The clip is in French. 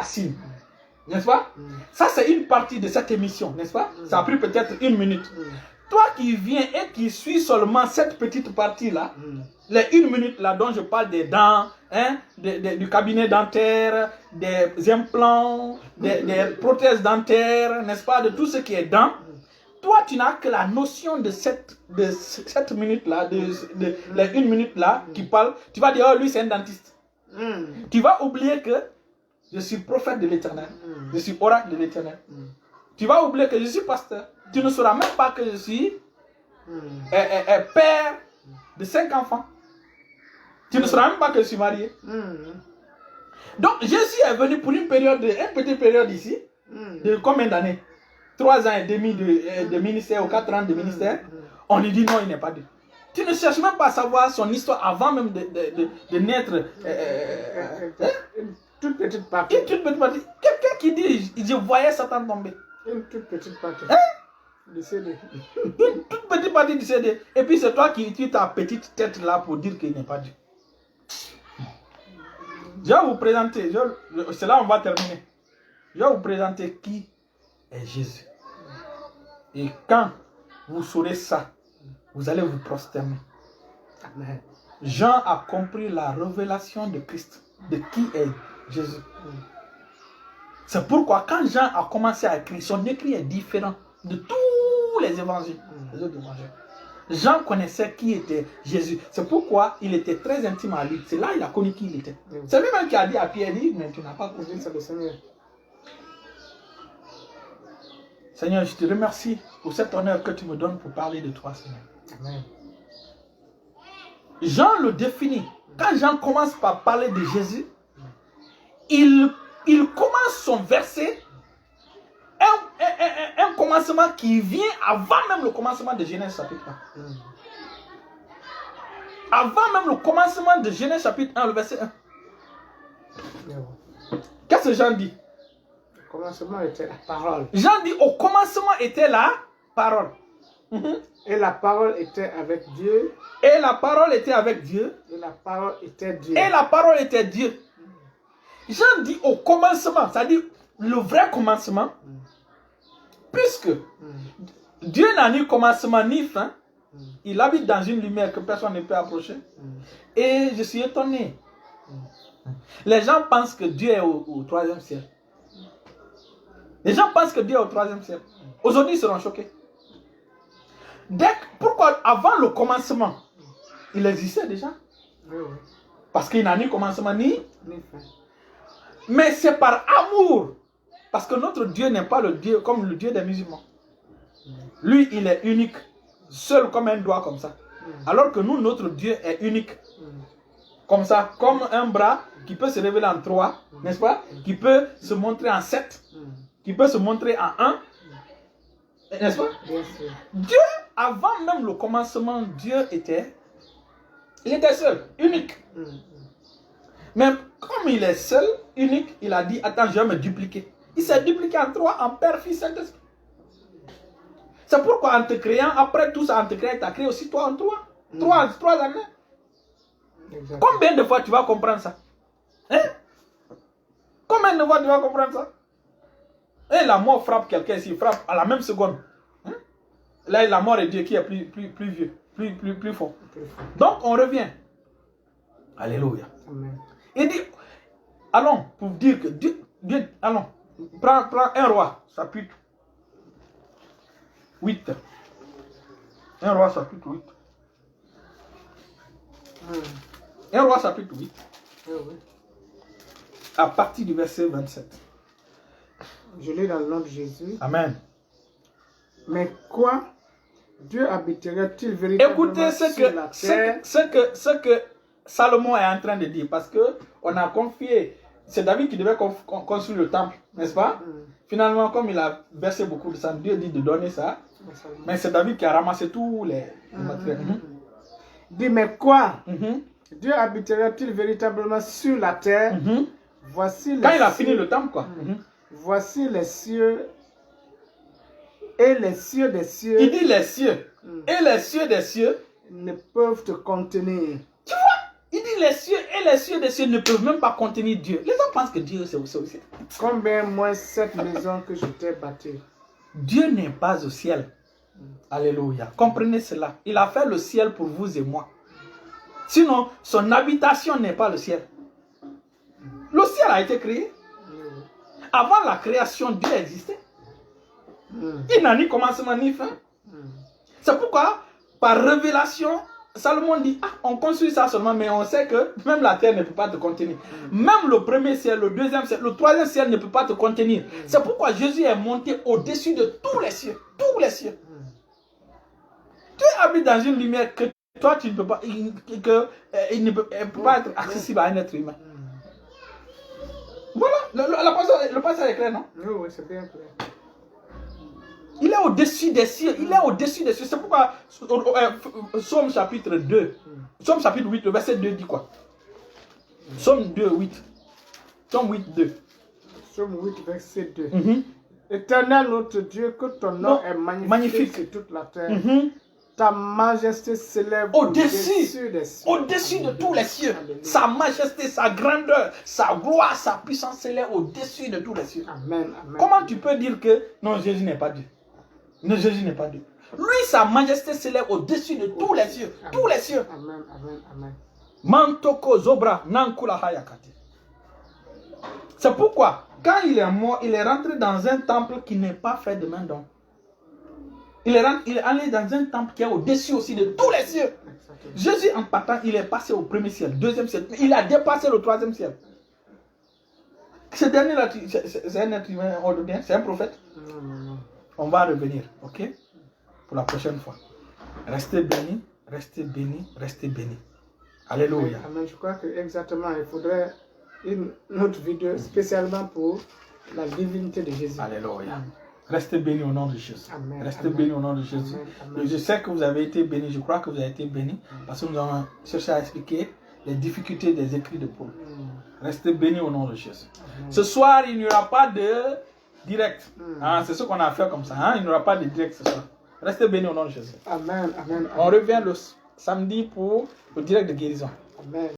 fascine. N'est-ce pas? Ça, c'est une partie de cette émission, n'est-ce pas? Ça a pris peut-être 1 minute. Toi qui viens et qui suis seulement cette petite partie-là, les 1 minute là dont je parle des dents, hein, du cabinet dentaire, des implants, des prothèses dentaires, n'est-ce pas, de tout ce qui est dents, toi tu n'as que la notion de cette minute-là, les 1 minute-là qui parle, tu vas dire, oh lui c'est un dentiste. Tu vas oublier que je suis prophète de l'Éternel, je suis oracle de l'Éternel. Tu vas oublier que je suis pasteur. Tu ne sauras même pas que je suis père de 5 enfants. Tu ne sauras même pas que je suis marié. Donc Jésus est venu pour une petite période ici, de combien d'années? 3 ans et demi de ministère ou 4 ans de ministère. On lui dit non, il n'est pas Dieu. Tu ne cherches même pas à savoir son histoire avant même de naître. Une toute petite partie. Une toute petite partie. Quelqu'un qui dit, je voyais Satan tomber. Une toute petite partie. Du CD. Une toute petite partie du CD. Et puis c'est toi qui utilises ta petite tête là pour dire qu'il n'est pas Dieu. Je vais vous présenter, c'est là où on va terminer. Je vais vous présenter qui est Jésus. Et quand vous saurez ça, vous allez vous prosterner. Amen. Jean a compris la révélation de Christ, de qui est Jésus. C'est pourquoi quand Jean a commencé à écrire, son écrit est différent de tous les évangiles, les autres évangiles. Jean connaissait qui était Jésus. C'est pourquoi il était très intime à lui. C'est là qu'il a connu qui il était. C'est lui-même qui a dit à Pierre, mais tu n'as pas connu. C'est le Seigneur. Seigneur, je te remercie pour cet honneur que tu me donnes pour parler de toi, Seigneur. Amen. Jean le définit. Quand Jean commence par parler de Jésus, il commence son verset, un commencement qui vient avant même le commencement de Genèse chapitre 1. Avant même le commencement de Genèse chapitre 1, le verset 1. Qu'est-ce que Jean dit? Au commencement était la parole. Jean dit, au commencement était la parole. Et la parole était avec Dieu. Et la parole était avec Dieu. Et la parole était Dieu. Et la parole était Dieu. Jean dit au commencement, c'est-à-dire le vrai commencement, puisque Dieu n'a ni commencement ni fin, il habite dans une lumière que personne ne peut approcher. Et je suis étonné. Les gens pensent que Dieu est au 3e ciel. Les gens pensent que Dieu est au 3e ciel. Aujourd'hui, ils seront choqués. Pourquoi avant le commencement, il existait déjà? Parce qu'il n'a ni commencement ni fin. Mais c'est par amour. Parce que notre Dieu n'est pas le Dieu comme le Dieu des musulmans. Lui, il est unique. Seul comme un doigt comme ça. Alors que nous, notre Dieu est unique. Comme ça, comme un bras qui peut se révéler en 3, n'est-ce pas? Qui peut se montrer en 7. Qui peut se montrer en 1. N'est-ce pas? Dieu, avant même le commencement, Dieu était seul, unique. Mais comme il est seul, unique, il a dit, attends, je vais me dupliquer. Il s'est dupliqué en 3, en Père, Fils, Saint-Esprit. C'est pourquoi en te créant, après tout ça, en te créant, tu as créé aussi toi en 3. 3 années. Exactement. Combien de fois tu vas comprendre ça? Hein? Combien de fois tu vas comprendre ça? Et la mort frappe quelqu'un ici, frappe à la même seconde. Hein? Là, la mort est Dieu qui est plus vieux, plus fort. Donc, on revient. Alléluia. Amen. Il dit, allons, pour dire que Dieu allons, prends un roi, chapitre 8. Un roi, chapitre 8. Un roi, chapitre 8. À partir du verset 27. Je lis dans le nom de Jésus. Amen. Mais quoi? Dieu habiterait-il véritablement Écoutez ce que Salomon est en train de dire, parce que on a confié, c'est David qui devait construire le temple, n'est-ce pas? Finalement, comme il a versé beaucoup de sang, Dieu dit de donner ça, mais c'est David qui a ramassé tous les matériels. Dit, mais quoi? Dieu habiterait-il véritablement sur la terre? Voici quand il a fini le temple, quoi. Voici les cieux et les cieux des cieux. Il dit les cieux et les cieux des cieux ne peuvent te contenir. Tu vois? Il dit les cieux et les cieux des cieux ne peuvent même pas contenir Dieu, les gens pensent que Dieu c'est au ciel. Combien moins cette maison que je t'ai bâtie? Dieu n'est pas au ciel. Alléluia. Comprenez cela. Il a fait le ciel pour vous et moi. Sinon, son habitation n'est pas le ciel. Le ciel a été créé. Avant la création, Dieu existait. Il n'a ni commencement ni fin. C'est pourquoi, par révélation, Salomon dit, ah, on construit ça seulement, mais on sait que même la terre ne peut pas te contenir. Même le premier ciel, le deuxième ciel, le troisième ciel ne peut pas te contenir. C'est pourquoi Jésus est monté au-dessus de tous les cieux. Tous les cieux. Tu habites dans une lumière que toi, tu ne peux pas, il ne peut pas être accessible à un être humain. Voilà, le passage est clair, non? Oui, c'est bien clair. Il est au-dessus des cieux. Il est au-dessus des cieux. C'est pourquoi Psaume chapitre 2, Psaume chapitre 8, le verset 2 dit quoi? Psaume 2, 8. Psaume 8, 2. Psaume 8, verset 2. Éternel notre Dieu, que ton nom est magnifique sur toute la terre. Ta majesté s'élève au-dessus des cieux. Au-dessus de tous les cieux. Alléluia. Sa majesté, sa grandeur, sa gloire, sa puissance s'élève au-dessus de tous les cieux. Amen, amen. Comment tu peux dire que non, Jésus n'est pas Dieu? Non, Jésus n'est pas Dieu. Lui, sa majesté s'élève au-dessus de tous les cieux. Amen. Tous les cieux. Amen, amen, amen. Mantoko zobra nankula hayakati. C'est pourquoi, quand il est mort, il est rentré dans un temple qui n'est pas fait de main d'homme. Il est allé dans un temple qui est au-dessus aussi de tous les cieux. Jésus, en partant, il est passé au premier ciel, deuxième ciel. Il a dépassé le troisième ciel. Ce dernier-là, c'est un être humain ordinaire, c'est un prophète. On va revenir, ok? Pour la prochaine fois. Restez bénis, restez bénis, restez bénis. Alléluia. Amen. Je crois que exactement, il faudrait une autre vidéo spécialement pour la divinité de Jésus. Alléluia. Restez bénis au nom de Jésus. Amen. Restez bénis au nom de Jésus. Amen. Et je sais que vous avez été bénis, je crois que vous avez été bénis, parce que nous avons cherché à expliquer les difficultés des écrits de Paul. Restez bénis au nom de Jésus. Amen. Ce soir, il n'y aura pas de direct. C'est ce qu'on a fait comme ça. Il n'y aura pas de direct ce soir. Restez bénis au nom de Jésus. Amen. Amen. On revient le samedi pour le direct de guérison. Amen.